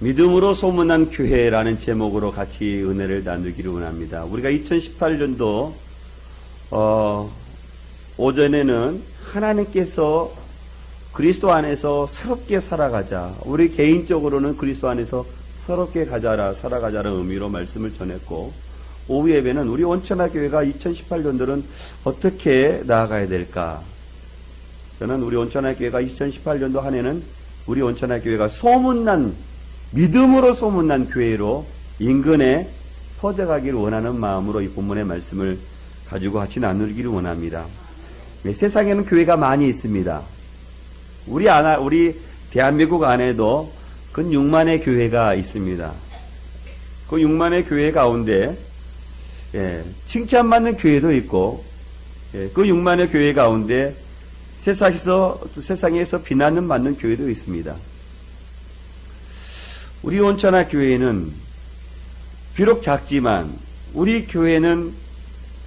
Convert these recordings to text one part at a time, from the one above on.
믿음으로 소문난 교회라는 제목으로 같이 은혜를 나누기를 원합니다. 우리가 2018년도 오전에는 하나님께서 그리스도 안에서 새롭게 살아가자, 우리 개인적으로는 그리스도 안에서 새롭게 살아가자라는 의미로 말씀을 전했고, 오후 예배는 우리 온천하교회가 2018년도는 어떻게 나아가야 될까? 저는 우리 온천하교회가 2018년도 한 해는 우리 온천하교회가 믿음으로 소문난 교회로 인근에 퍼져가기를 원하는 마음으로 이 본문의 말씀을 가지고 같이 나누기를 원합니다. 세상에는 교회가 많이 있습니다. 우리 대한민국 안에도 근 6만의 교회가 있습니다. 그 6만의 교회 가운데 칭찬받는 교회도 있고, 그 6만의 교회 가운데 세상에서 비난을 받는 교회도 있습니다. 우리 온천하 교회는 비록 작지만 우리 교회는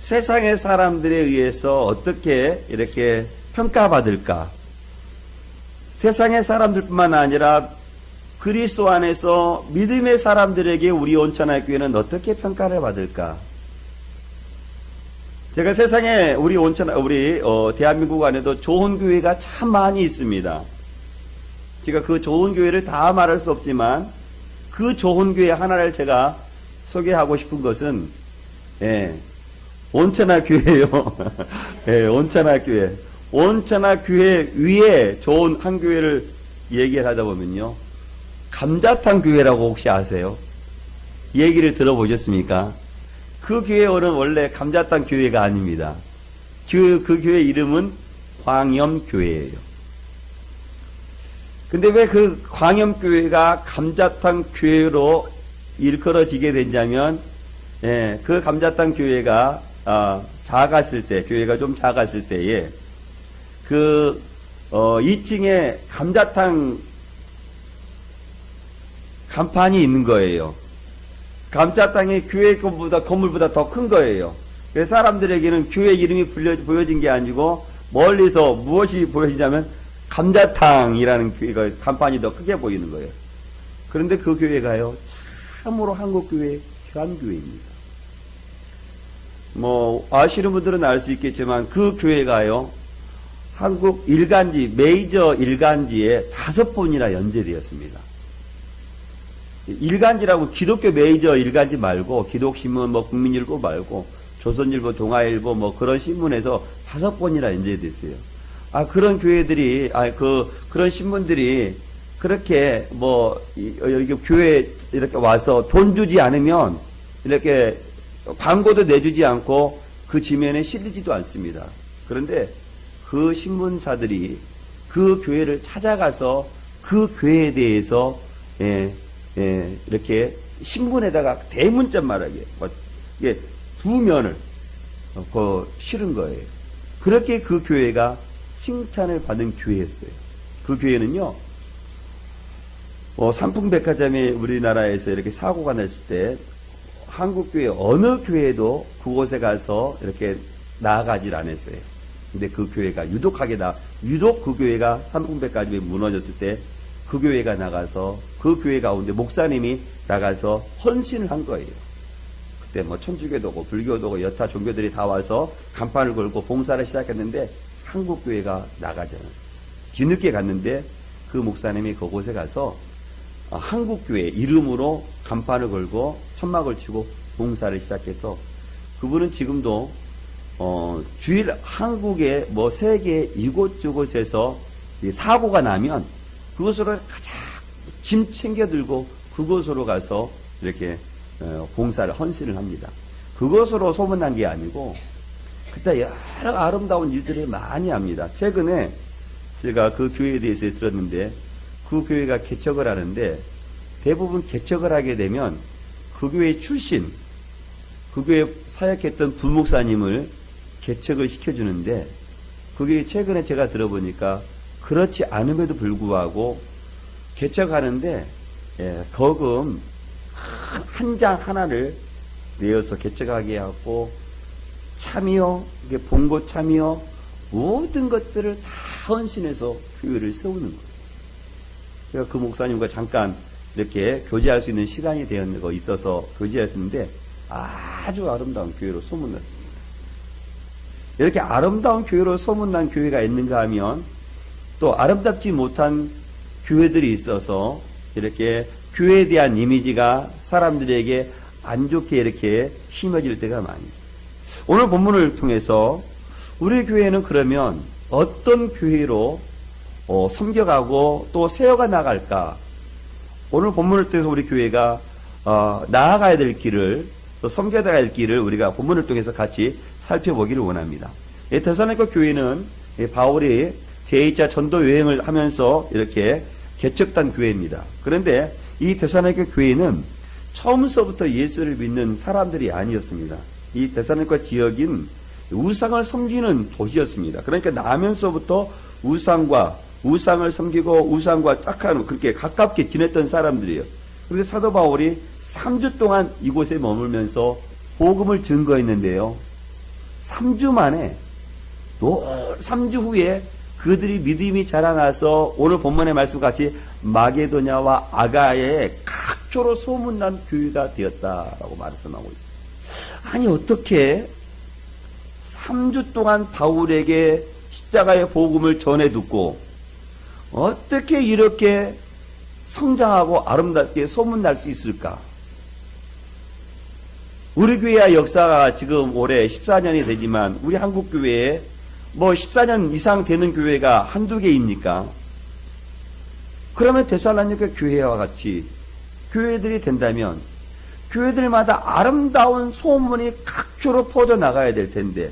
세상의 사람들에 의해서 어떻게 이렇게 평가받을까? 세상의 사람들뿐만 아니라 그리스도 안에서 믿음의 사람들에게 우리 온천하 교회는 어떻게 평가를 받을까? 제가 세상에 우리 대한민국 안에도 좋은 교회가 참 많이 있습니다. 제가 그 좋은 교회를 다 말할 수 없지만 그 좋은 교회 하나를 제가 소개하고 싶은 것은 온천하 교회예요. 온천하 교회. 온천하 교회 위에 좋은 한 교회를 얘기를 하다 보면요, 감자탕 교회라고 혹시 아세요? 얘기를 들어보셨습니까? 그 교회는 원래 감자탕 교회가 아닙니다. 그 교회 이름은 광염교회예요. 근데 왜 그 광염교회가 감자탕 교회로 일컬어지게 됐냐면, 그 감자탕 교회가 교회가 좀 작았을 때에 2층에 감자탕 간판이 있는 거예요. 감자탕이 교회 건물보다 더 큰 거예요. 그래서 사람들에게는 교회 이름이 보여진 게 아니고 멀리서 무엇이 보여지냐면 감자탕이라는 교회가 간판이 더 크게 보이는 거예요. 그런데 그 교회가요, 참으로 한국교회 현교회입니다. 아시는 분들은 알 수 있겠지만 그 교회가요, 한국 메이저 일간지에 5번이나 연재되었습니다. 일간지라고 기독교 메이저 일간지 말고, 기독신문, 국민일보 말고, 조선일보, 동아일보, 그런 신문에서 5번이나 연재됐어요. 그런 교회들이, 그런 신문들이 그렇게 이렇게 교회에 이렇게 와서 돈 주지 않으면 이렇게 광고도 내주지 않고 그 지면에 실리지도 않습니다. 그런데 그 신문사들이 그 교회를 찾아가서 그 교회에 대해서 이렇게 신문에다가 대문자 말하게 이게 2면을 실은 거예요. 그렇게 그 교회가 칭찬을 받은 교회였어요. 그 교회는요, 삼풍백화점이 우리나라에서 이렇게 사고가 났을 때 한국교회 어느 교회도 그곳에 가서 이렇게 나아가질 않았어요. 근데 그 교회가 유독 그 교회가 삼풍백화점이 무너졌을 때 그 교회가 나가서 그 교회 가운데 목사님이 나가서 헌신을 한 거예요. 그때 천주교도고 불교도고 여타 종교들이 다 와서 간판을 걸고 봉사를 시작했는데 한국교회가 나가지 않았어요. 뒤늦게 갔는데 그 목사님이 그곳에 가서 한국교회 이름으로 간판을 걸고 천막을 치고 봉사를 시작해서, 그분은 지금도 주일 한국의 세계 이곳저곳에서 사고가 나면 그곳으로 가장 짐 챙겨 들고 그곳으로 가서 이렇게 봉사를 헌신을 합니다. 그것으로 소문난 게 아니고 그때 여러 아름다운 일들을 많이 합니다. 최근에 제가 그 교회에 대해서 들었는데, 그 교회가 개척을 하는데 대부분 개척을 하게 되면 그 교회 출신, 그 교회 사역했던 부목사님을 개척을 시켜주는데, 그게 최근에 제가 들어보니까 그렇지 않음에도 불구하고 개척하는데 거금 한 장 하나를 내어서 개척하게 하고 참여, 봉고 참여, 모든 것들을 다 헌신해서 교회를 세우는 거예요. 제가 그 목사님과 잠깐 이렇게 교제할 수 있는 시간이 되었고 있어서 교제했는데 아주 아름다운 교회로 소문났습니다. 이렇게 아름다운 교회로 소문난 교회가 있는가 하면 또 아름답지 못한 교회들이 있어서 이렇게 교회에 대한 이미지가 사람들에게 안 좋게 이렇게 심어질 때가 많이 있습니다. 오늘 본문을 통해서 우리 교회는 그러면 어떤 교회로 섬겨가고 또 세워가 나갈까? 오늘 본문을 통해서 우리 교회가 나아가야 될 길을 또 섬겨나가야 될 길을 우리가 본문을 통해서 같이 살펴보기를 원합니다. 데살로니가 교회는 바울이 제2차 전도 여행을 하면서 이렇게 개척한 교회입니다. 그런데 이 데살로니가 교회는 처음서부터 예수를 믿는 사람들이 아니었습니다. 이 데살로니가 지역인 우상을 섬기는 도시였습니다. 그러니까 나면서부터 우상을 섬기고 우상과 짝하는 그렇게 가깝게 지냈던 사람들이에요. 그런데 사도 바울이 3주 동안 이곳에 머물면서 복음을 증거했는데요. 3주 만에 또 3주 후에 그들이 믿음이 자라나서 오늘 본문의 말씀같이 마게도냐와 아가야에 각처로 소문난 교회가 되었다라고 말씀하고 있습니다. 아니 어떻게 3주 동안 바울에게 십자가의 복음을 전해 듣고 어떻게 이렇게 성장하고 아름답게 소문날 수 있을까? 우리 교회의 역사가 지금 올해 14년이 되지만 우리 한국 교회에 14년 이상 되는 교회가 한두 개입니까? 그러면 데살로니가 교회와 같이 교회들이 된다면 교회들마다 아름다운 소문이 각처로 퍼져나가야 될 텐데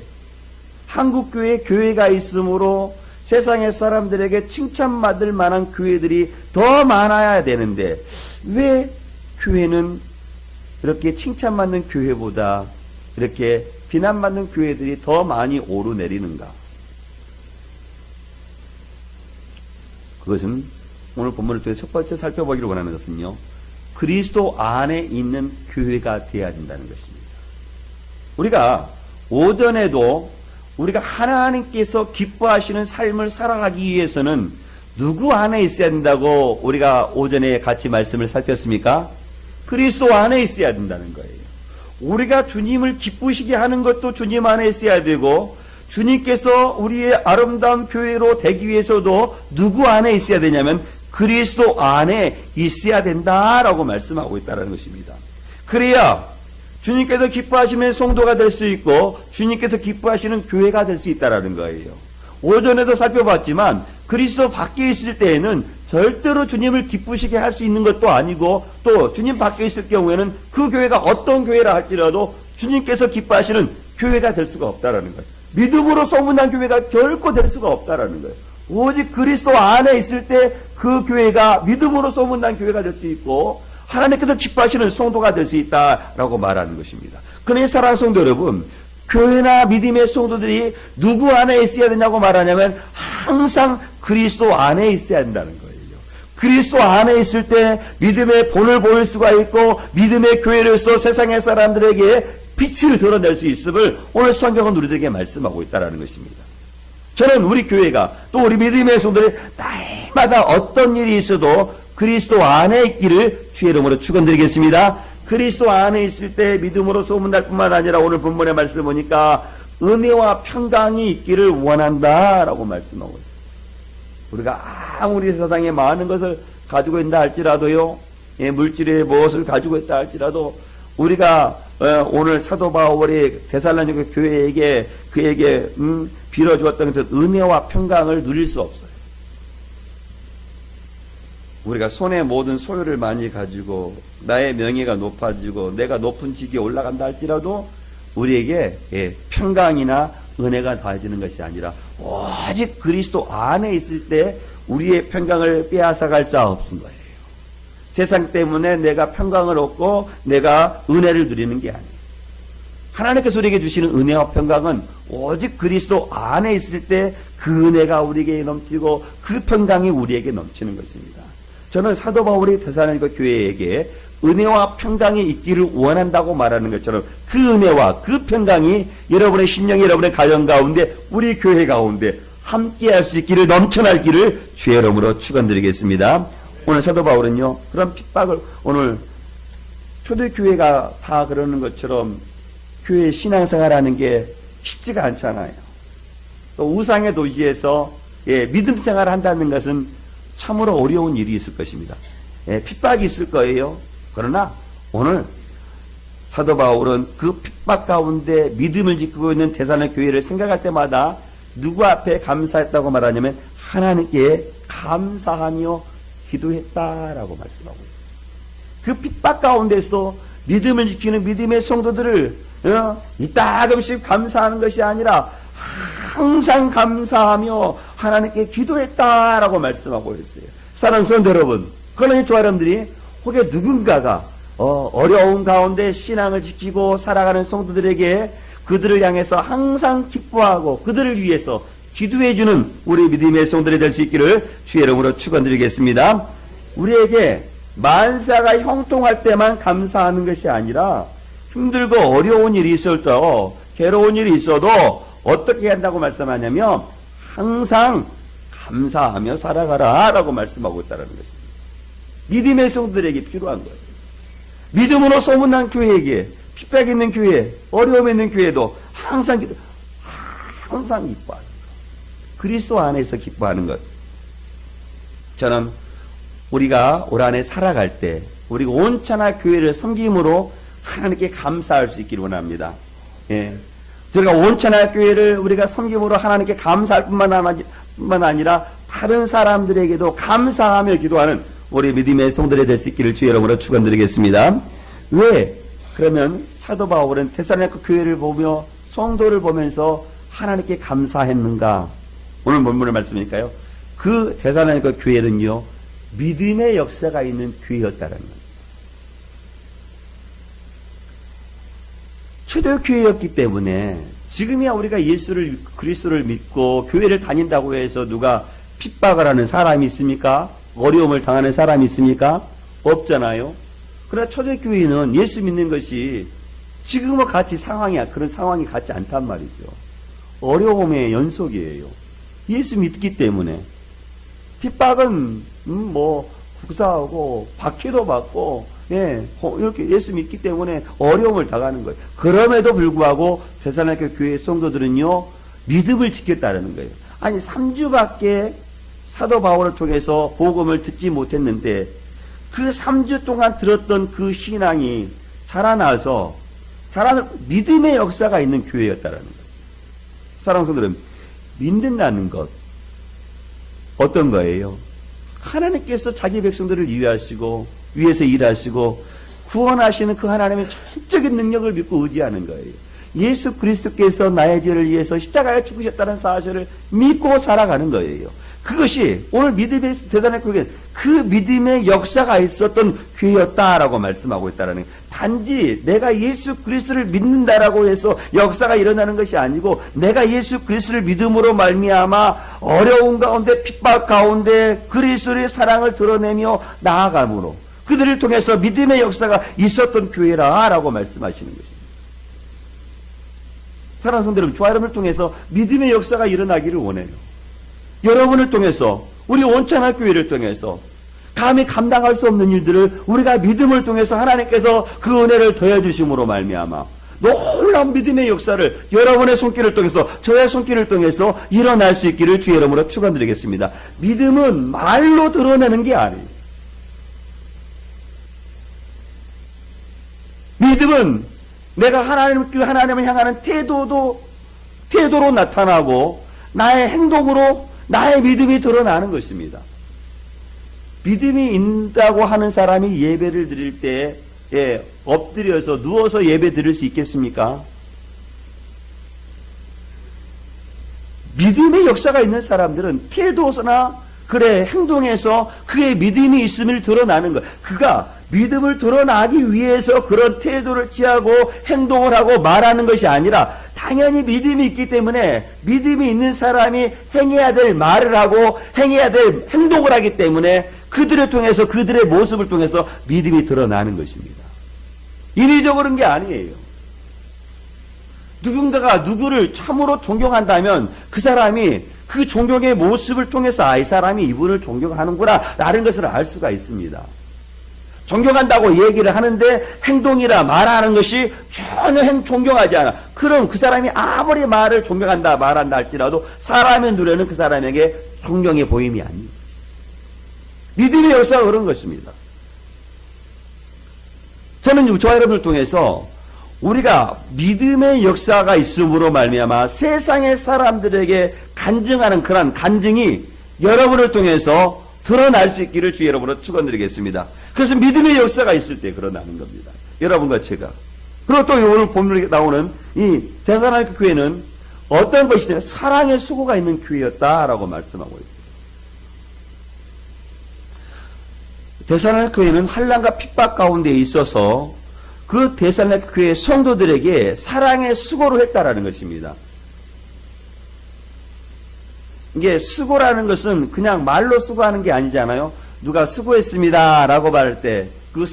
한국 교회에 교회가 있으므로 세상의 사람들에게 칭찬받을 만한 교회들이 더 많아야 되는데 왜 교회는 이렇게 칭찬받는 교회보다 이렇게 비난받는 교회들이 더 많이 오르내리는가? 그것은 오늘 본문을 통해 첫 번째 살펴보기를 원하는 것은요. 그리스도 안에 있는 교회가 되어야 된다는 것입니다. 우리가 오전에도 우리가 하나님께서 기뻐하시는 삶을 살아가기 위해서는 누구 안에 있어야 된다고 우리가 오전에 같이 말씀을 살폈습니까? 그리스도 안에 있어야 된다는 거예요. 우리가 주님을 기쁘시게 하는 것도 주님 안에 있어야 되고 주님께서 우리의 아름다운 교회로 되기 위해서도 누구 안에 있어야 되냐면 그리스도 안에 있어야 된다라고 말씀하고 있다는 것입니다. 그래야 주님께서 기뻐하시는 성도가 될 수 있고 주님께서 기뻐하시는 교회가 될 수 있다는 거예요. 오전에도 살펴봤지만 그리스도 밖에 있을 때에는 절대로 주님을 기쁘시게 할 수 있는 것도 아니고 또 주님 밖에 있을 경우에는 그 교회가 어떤 교회라 할지라도 주님께서 기뻐하시는 교회가 될 수가 없다는 거예요. 믿음으로 소문난 교회가 결코 될 수가 없다는 거예요. 오직 그리스도 안에 있을 때 그 교회가 믿음으로 소문난 교회가 될 수 있고 하나님께서 기뻐하시는 성도가 될 수 있다라고 말하는 것입니다. 그러니 사랑하는 성도 여러분, 교회나 믿음의 성도들이 누구 안에 있어야 되냐고 말하냐면 항상 그리스도 안에 있어야 한다는 거예요. 그리스도 안에 있을 때 믿음의 본을 보일 수가 있고 믿음의 교회로서 세상의 사람들에게 빛을 드러낼 수 있음을 오늘 성경은 우리들에게 말씀하고 있다는 것입니다. 저는 우리 교회가 또 우리 믿음의 성도들이 날마다 어떤 일이 있어도 그리스도 안에 있기를 주의 이름으로 축원드리겠습니다. 그리스도 안에 있을 때 믿음으로 소문날 뿐만 아니라 오늘 본문의 말씀을 보니까 은혜와 평강이 있기를 원한다라고 말씀하고 있습니다. 우리가 아무리 세상에 많은 것을 가지고 있다 할지라도요, 물질의 무엇을 가지고 있다 할지라도 우리가 오늘 사도 바울이 데살로니가 교회에게 그에게 빌어주었던 그 은혜와 평강을 누릴 수 없어요. 우리가 손에 모든 소유를 많이 가지고 나의 명예가 높아지고 내가 높은 직위에 올라간다 할지라도 우리에게 평강이나 은혜가 더해지는 것이 아니라 오직 그리스도 안에 있을 때 우리의 평강을 빼앗아갈 자 없은 거예요. 세상 때문에 내가 평강을 얻고 내가 은혜를 누리는 게 아니에요. 하나님께서 우리에게 주시는 은혜와 평강은 오직 그리스도 안에 있을 때 그 은혜가 우리에게 넘치고 그 평강이 우리에게 넘치는 것입니다. 저는 사도 바울이 데살로니가 교회에게 은혜와 평강이 있기를 원한다고 말하는 것처럼 그 은혜와 그 평강이 여러분의 심령, 여러분의 가정 가운데 우리 교회 가운데 함께할 수 있기를 넘쳐날 길을 주의 이름으로 축원드리겠습니다. 오늘 사도 바울은요, 그런 핍박을 오늘 초대교회가 다 그러는 것처럼 교회 신앙생활하는 게 쉽지가 않잖아요. 또 우상의 도시에서 믿음 생활을 한다는 것은 참으로 어려운 일이 있을 것입니다. 핍박이 있을 거예요. 그러나 오늘 사도 바울은 그 핍박 가운데 믿음을 지키고 있는 데살로니가 교회를 생각할 때마다 누구 앞에 감사했다고 말하냐면 하나님께 감사하며 기도했다라고 말씀하고 있어요. 그 핍박 가운데서도 믿음을 지키는 믿음의 성도들을 이따금씩 감사하는 것이 아니라 항상 감사하며 하나님께 기도했다라고 말씀하고 있어요. 사랑하는 성도 여러분, 그러니 저 여러분들이 혹여 누군가가 어려운 가운데 신앙을 지키고 살아가는 성도들에게 그들을 향해서 항상 기뻐하고 그들을 위해서 기도해주는 우리 믿음의 성도들이 될 수 있기를 주의 이름으로 축원드리겠습니다. 우리에게 만사가 형통할 때만 감사하는 것이 아니라 힘들고 어려운 일이 있을 때, 괴로운 일이 있어도 어떻게 한다고 말씀하냐면 항상 감사하며 살아가라 라고 말씀하고 있다는 것입니다. 믿음의 성도들에게 필요한 거예요. 믿음으로 소문난 교회에게, 핍박 있는 교회, 어려움 있는 교회도 항상 기뻐하는 것. 그리스도 안에서 기뻐하는 것. 저는 우리가 올 한해 살아갈 때 우리가 온천하 교회를 섬김으로 하나님께 감사할 수 있기를 원합니다. 저희가 온천하 교회를 우리가 섬김으로 하나님께 감사할 뿐만 아니라 다른 사람들에게도 감사하며 기도하는 우리 믿음의 성도들이 될 수 있기를 주의 이름으로 축원드리겠습니다. 왜? 그러면 사도 바울은 데살로니가 교회를 보며 성도를 보면서 하나님께 감사했는가? 오늘 본문의 말씀이니까요. 그 데살로니가 교회는요, 믿음의 역사가 있는 교회였다는 겁니다. 초대교회였기 때문에 지금이야 우리가 예수를 그리스도를 믿고 교회를 다닌다고 해서 누가 핍박을 하는 사람이 있습니까? 어려움을 당하는 사람이 있습니까? 없잖아요. 그러나 초대교회는 예수 믿는 것이 지금과 같이 그런 상황이 같지 않단 말이죠. 어려움의 연속이에요. 예수 믿기 때문에 핍박은 구사하고 박해도 받고 이렇게 예수 믿기 때문에 어려움을 당하는 거예요. 그럼에도 불구하고 데살로니가 교회 성도들은요, 믿음을 지켰다는 거예요. 아니 3주밖에 사도 바울을 통해서 복음을 듣지 못했는데 그 3주 동안 들었던 그 신앙이 자라나서 믿음의 역사가 있는 교회였다는 거예요. 사랑하는 성도들, 믿는다는 것 어떤 거예요? 하나님께서 자기 백성들을 위해서 일하시고 구원하시는 그 하나님의 전적인 능력을 믿고 의지하는 거예요. 예수 그리스도께서 나의 죄를 위해서 십자가에 죽으셨다는 사실을 믿고 살아가는 거예요. 그것이 오늘 믿음의 대단한 교회, 그 믿음의 역사가 있었던 교회였다라고 말씀하고 있다는 거예요. 단지 내가 예수 그리스도를 믿는다라고 해서 역사가 일어나는 것이 아니고 내가 예수 그리스도를 믿음으로 말미암아 어려운 가운데 핍박 가운데 그리스도의 사랑을 드러내며 나아감으로 그들을 통해서 믿음의 역사가 있었던 교회라라고 말씀하시는 것입니다. 사랑하는 성도 여러분, 저와 여러분을 통해서 믿음의 역사가 일어나기를 원해요. 여러분을 통해서, 우리 온천하 교회를 통해서 감히 감당할 수 없는 일들을 우리가 믿음을 통해서 하나님께서 그 은혜를 더해주심으로 말미암아 놀라운 믿음의 역사를 여러분의 손길을 통해서, 저의 손길을 통해서 일어날 수 있기를 주의 이름으로 축원드리겠습니다. 믿음은 말로 드러내는 게 아니에요. 믿음은 내가 하나님을 향하는 태도로 나타나고 나의 행동으로 나의 믿음이 드러나는 것입니다. 믿음이 있다고 하는 사람이 예배를 드릴 때 엎드려서 누워서 예배 드릴 수 있겠습니까? 믿음의 역사가 있는 사람들은 태도나 행동에서 그의 믿음이 있음을 드러나는 것. 그가 믿음을 드러나기 위해서 그런 태도를 취하고 행동을 하고 말하는 것이 아니라 당연히 믿음이 있기 때문에 믿음이 있는 사람이 행해야 될 말을 하고 행해야 될 행동을 하기 때문에 그들을 통해서 그들의 모습을 통해서 믿음이 드러나는 것입니다. 인위적으로 그런 게 아니에요. 누군가가 누구를 참으로 존경한다면 그 사람이 그 존경의 모습을 통해서 이 사람이 이분을 존경하는구나 라는 것을 알 수가 있습니다. 존경한다고 얘기를 하는데 행동이라 말하는 것이 전혀 존경하지 않아. 그럼 그 사람이 아무리 말을 존경한다 말한다 할지라도 사람의 눈에는 그 사람에게 존경의 보임이 아닙니다. 믿음의 역사가 그런 것입니다. 저는 저와 여러분을 통해서 우리가 믿음의 역사가 있음으로 말미암아 세상의 사람들에게 간증하는 그런 간증이 여러분을 통해서 드러날 수 있기를 주 여러분으로 축원드리겠습니다. 그래서 믿음의 역사가 있을 때 드러나는 겁니다. 여러분과 제가. 그리고 또 오늘 본문에 나오는 이 데살로니가 교회는 어떤 것이냐? 사랑의 수고가 있는 교회였다라고 말씀하고 있어요. 데살로니가 교회는 환난과 핍박 가운데 있어서 그 데살로니가 교회 성도들에게 사랑의 수고를 했다라는 것입니다. 이게 수고라는 것은 그냥 말로 수고하는 게 아니잖아요. 누가 수고했습니다 라고 말할 때 그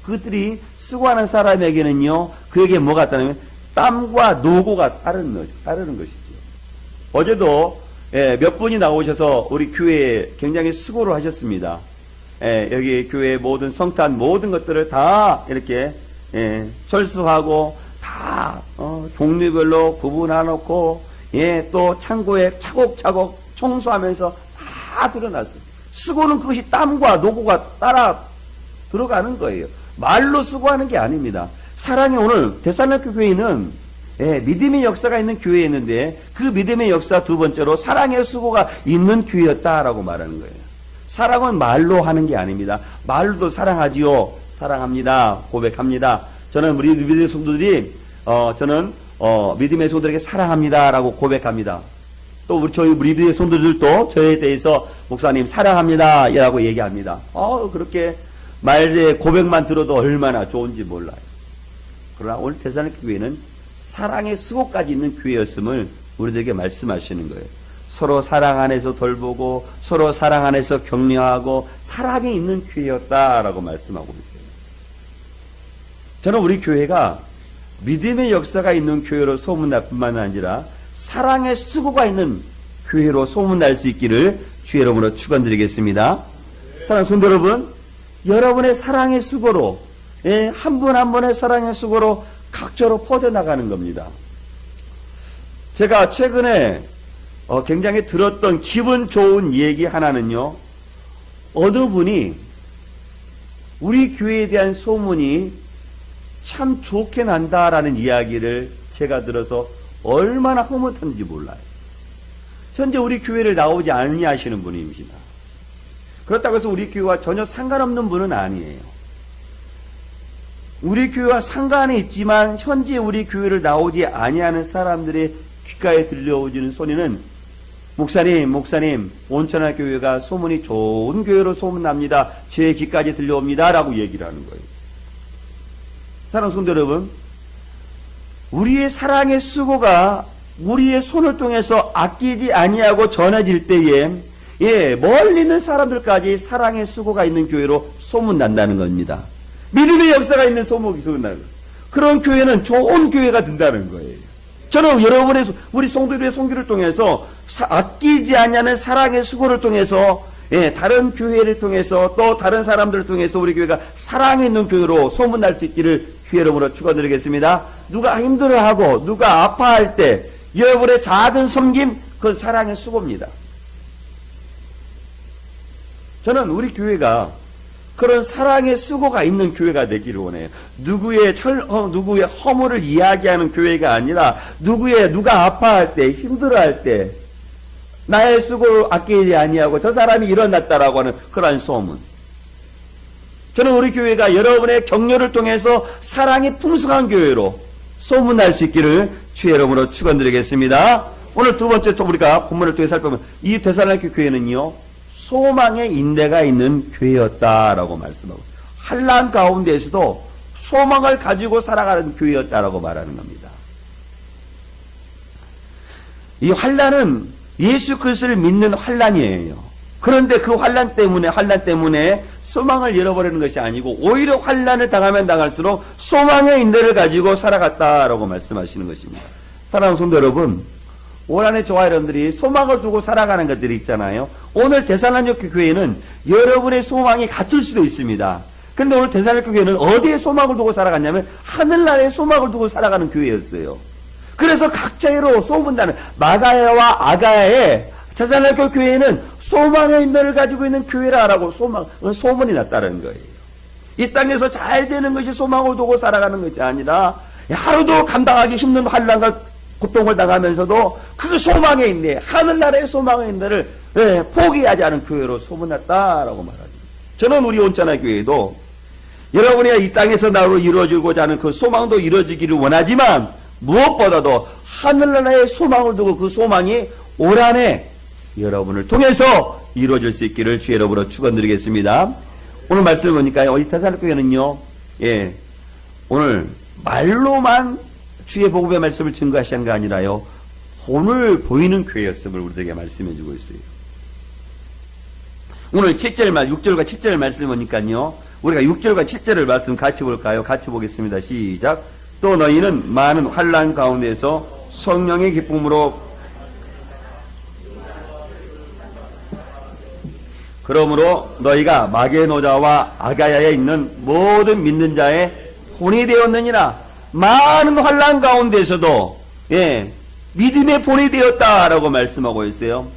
그들이 수고하는 사람에게는요, 그에게 뭐가 있다면 땀과 노고가 따르는 것이죠. 어제도 몇 분이 나오셔서 우리 교회에 굉장히 수고를 하셨습니다. 여기 교회 모든 성탄 모든 것들을 다 이렇게 철수하고 다 종류별로 구분해놓고 또 창고에 차곡차곡 청소하면서 다 드러났어요. 수고는 그것이 땀과 노고가 따라 들어가는 거예요. 말로 수고하는 게 아닙니다. 사랑의 오늘 데살로니가 교회는 믿음의 역사가 있는 교회였는데 그 믿음의 역사 두 번째로 사랑의 수고가 있는 교회였다라고 말하는 거예요. 사랑은 말로 하는 게 아닙니다. 말로도 사랑하지요. 사랑합니다. 고백합니다. 저는 우리 믿음의 성도들이 저는 믿음의 성도들에게 사랑합니다라고 고백합니다. 또 우리 믿음의 성도들도 저에 대해서 목사님 사랑합니다라고 얘기합니다. 그렇게 말에 고백만 들어도 얼마나 좋은지 몰라요. 그러나 오늘 데살로니가 교회는 사랑의 수고까지 있는 교회였음을 우리들에게 말씀하시는 거예요. 서로 사랑 안에서 돌보고 서로 사랑 안에서 격려하고 사랑이 있는 교회였다라고 말씀하고 있어요. 저는 우리 교회가 믿음의 역사가 있는 교회로 소문날 뿐만 아니라 사랑의 수고가 있는 교회로 소문날 수 있기를 주의 이름으로 축원드리겠습니다. 사랑하는 성도 여러분, 여러분의 사랑의 수고로 한 분 한 분의 사랑의 수고로 각처로 퍼져나가는 겁니다. 제가 최근에 굉장히 들었던 기분 좋은 얘기 하나는요, 어느 분이 우리 교회에 대한 소문이 참 좋게 난다라는 이야기를 제가 들어서 얼마나 흐뭇한지 몰라요. 현재 우리 교회를 나오지 아니하시는 분입니다. 그렇다고 해서 우리 교회와 전혀 상관없는 분은 아니에요. 우리 교회와 상관이 있지만 현재 우리 교회를 나오지 아니하는 사람들의 귓가에 들려오지는 소리는 목사님 온천하 교회가 소문이 좋은 교회로 소문납니다. 제 귀까지 들려옵니다 라고 얘기를 하는 거예요. 사랑하는 성도 여러분, 우리의 사랑의 수고가 우리의 손을 통해서 아끼지 아니하고 전해질 때에 멀리 있는 사람들까지 사랑의 수고가 있는 교회로 소문난다는 겁니다. 믿음의 역사가 있는 소문이 소문나는 거예요. 그런 교회는 좋은 교회가 된다는 거예요. 저는 우리 성도들의 선교를 통해서 아끼지 않냐는 사랑의 수고를 통해서 다른 교회를 통해서 또 다른 사람들을 통해서 우리 교회가 사랑이 있는 교회로 소문날 수 있기를 주의 이름으로 축원드리겠습니다. 누가 힘들어하고 누가 아파할 때 여러분의 작은 섬김, 그건 사랑의 수고입니다. 저는 우리 교회가 그런 사랑의 수고가 있는 교회가 되기를 원해요. 누구의 허물을 이야기하는 교회가 아니라 누가 아파할 때, 힘들어할 때 나의 수고를 아끼지 아니하고 저 사람이 일어났다라고 하는 그러한 소문. 저는 우리 교회가 여러분의 격려를 통해서 사랑이 풍성한 교회로 소문날 수 있기를 주의 이름으로 축원드리겠습니다. 오늘 두 번째 또 우리가 본문을 통해 살펴보면 이 데살로니가 교회는요, 소망의 인내가 있는 교회였다라고 말씀하고, 환난 가운데에서도 소망을 가지고 살아가는 교회였다라고 말하는 겁니다. 이 환난은 예수 그리스도를 믿는 환난이에요. 그런데 그 환난 때문에 소망을 잃어버리는 것이 아니고 오히려 환난을 당하면 당할수록 소망의 인내를 가지고 살아갔다라고 말씀하시는 것입니다. 사랑하는 성도 여러분, 올 한해 저와 여러분들이 소망을 두고 살아가는 것들이 있잖아요. 오늘 데살로니가 교회는 여러분의 소망이 같을 수도 있습니다. 근데 오늘 데살로니가 교회는 어디에 소망을 두고 살아갔냐면 하늘나라에 소망을 두고 살아가는 교회였어요. 그래서 각자로 소문나는 마가야와 아가야의 데살로니가 교회는 소망의 인도를 가지고 있는 교회라고 소문이 났다는 거예요. 이 땅에서 잘 되는 것이 소망을 두고 살아가는 것이 아니라 하루도 감당하기 힘든 환난과 고통을 당하면서도 그 소망에 있네, 하늘나라의 소망의 인도를 포기하지 않은 교회로 소문났다라고 말하죠. 저는 우리 온천하 교회도 여러분이 이 땅에서 나로 이루어지고자 하는 그 소망도 이루어지기를 원하지만 무엇보다도 하늘나라의 소망을 두고 그 소망이 올 한해 여러분을 통해서 이루어질 수 있기를 주의 이름으로 축원드리겠습니다. 오늘 말씀을 보니까요, 이 데살로니가 교회는요, 오늘 말로만 주의 복음의 말씀을 증거하시는 게 아니라요, 오늘 보이는 교회였음을 우리에게 말씀해 주고 있어요. 오늘 6절과 7절 말씀을 보니까요, 우리가 6절과 7절을 말씀 같이 볼까요? 같이 보겠습니다. 시작. 또 너희는 많은 환난 가운데서 성령의 기쁨으로 그러므로 너희가 마게노자와 아가야에 있는 모든 믿는 자의 본이 되었느니라. 많은 환난 가운데서도 믿음의 본이 되었다라고 말씀하고 있어요.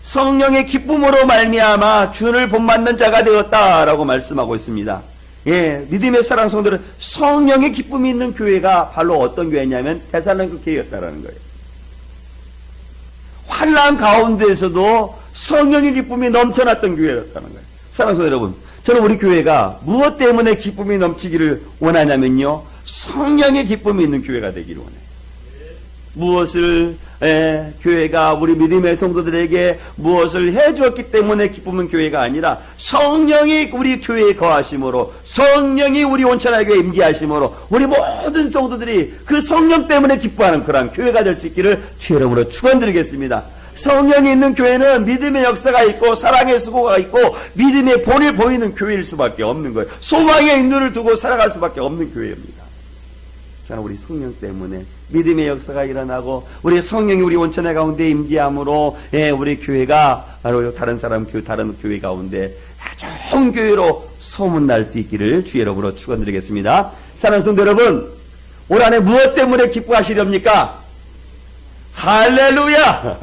성령의 기쁨으로 말미암아 주를 본받는 자가 되었다라고 말씀하고 있습니다. 믿음의 사랑 성도들은 성령의 기쁨이 있는 교회가 바로 어떤 교회냐면 데살로니가 교회였다라는 거예요. 환난 가운데에서도 성령의 기쁨이 넘쳐났던 교회였다는 거예요. 사랑하는 여러분, 저는 우리 교회가 무엇 때문에 기쁨이 넘치기를 원하냐면요, 성령의 기쁨이 있는 교회가 되기를 원해요. 무엇을 교회가 우리 믿음의 성도들에게 무엇을 해주었기 때문에 기쁨은 교회가 아니라 성령이 우리 교회에 거하심으로, 성령이 우리 온천하 교회에 임재하심으로 우리 모든 성도들이 그 성령 때문에 기뻐하는 그러한 교회가 될 수 있기를 주의 이름으로 축원드리겠습니다. 성령이 있는 교회는 믿음의 역사가 있고 사랑의 수고가 있고 믿음의 본을 보이는 교회일 수밖에 없는 거예요. 소망의 인도를 두고 살아갈 수밖에 없는 교회입니다. 저는 우리 성령 때문에 믿음의 역사가 일어나고 우리 성령이 우리 온천의 가운데 임재함으로 우리 교회가 바로 다른 교회 가운데 좋은 교회로 소문날 수 있기를 주의 이름으로 축원드리겠습니다. 사랑하는 성도 여러분, 올 한해 무엇 때문에 기뻐하시렵니까? 할렐루야!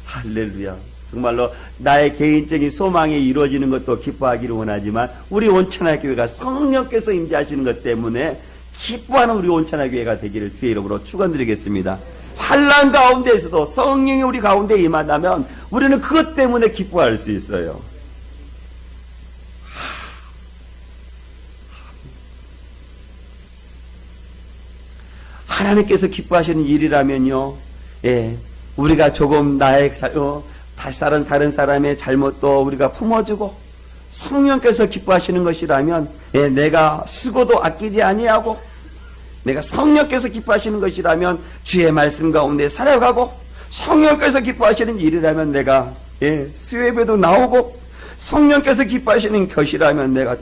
할렐루야. 정말로 나의 개인적인 소망이 이루어지는 것도 기뻐하기를 원하지만 우리 온천하 교회가 성령께서 임재하시는 것 때문에 기뻐하는 우리 온천하 교회가 되기를 주의 이름으로 축원드리겠습니다. 환난 가운데에서도 성령이 우리 가운데 임한다면 우리는 그것 때문에 기뻐할 수 있어요. 하나님께서 기뻐하시는 일이라면요, 우리가 조금 다른 사람의 잘못도 우리가 품어주고 성령께서 기뻐하시는 것이라면 내가 수고도 아끼지 아니하고 내가 성령께서 기뻐하시는 것이라면 주의 말씀 가운데 살아가고 성령께서 기뻐하시는 일이라면 내가 수요예배도 나오고 성령께서 기뻐하시는 것이라면 내가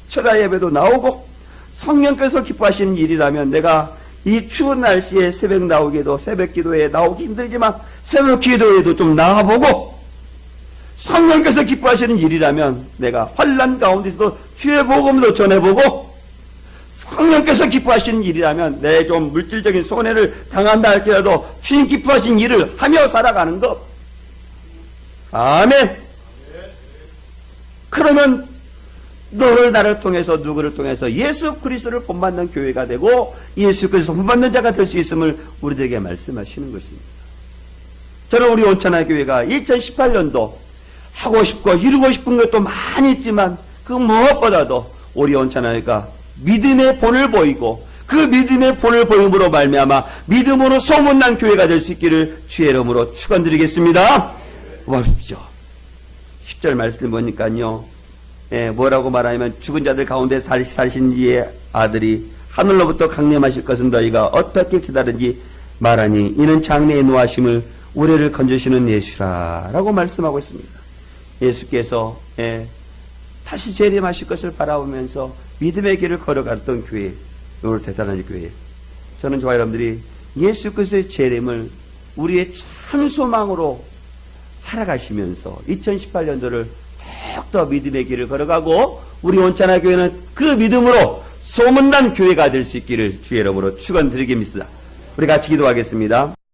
철야예배도 나오고 성령께서 기뻐하시는 일이라면 내가 이 추운 날씨에 새벽 나오기도 새벽 기도에 나오기 힘들지만 새벽 기도에도 좀 나와보고 성령께서 기뻐하시는 일이라면 내가 환난 가운데서도 주의 복음도 전해보고 성령께서 기뻐하시는 일이라면 내 좀 물질적인 손해를 당한다 할지라도 주님 기뻐하신 일을 하며 살아가는 것. 아멘. 그러면 너를 나를 통해서 누구를 통해서 예수 그리스도를 본받는 교회가 되고 예수 그리스도 본받는 자가 될 수 있음을 우리들에게 말씀하시는 것입니다. 저는 우리 온천하 교회가 2018년도 하고 싶고 이루고 싶은 것도 많이 있지만 그 무엇보다도 우리 온천하가 믿음의 본을 보이고 그 믿음의 본을 보임으로 말미암아 믿음으로 소문난 교회가 될 수 있기를 주의 이름으로 축원드리겠습니다. 보십시오. 10절 말씀 보니까요, 뭐라고 말하냐면 죽은 자들 가운데 살신 이의 아들이 하늘로부터 강림하실 것은 너희가 어떻게 기다린지 말하니 이는 장래의 노하심을 우리를 건져주시는 예수라 라고 말씀하고 있습니다. 예수께서 다시 재림하실 것을 바라보면서 믿음의 길을 걸어갔던 교회, 오늘 대단한 교회. 저는 저와 여러분들이 예수 그리스도의 재림을 우리의 참 소망으로 살아가시면서 2018년도를 더욱더 믿음의 길을 걸어가고 우리 온천하 교회는 그 믿음으로 소문난 교회가 될 수 있기를 주의 이름으로 축원드리겠습니다. 우리 같이 기도하겠습니다.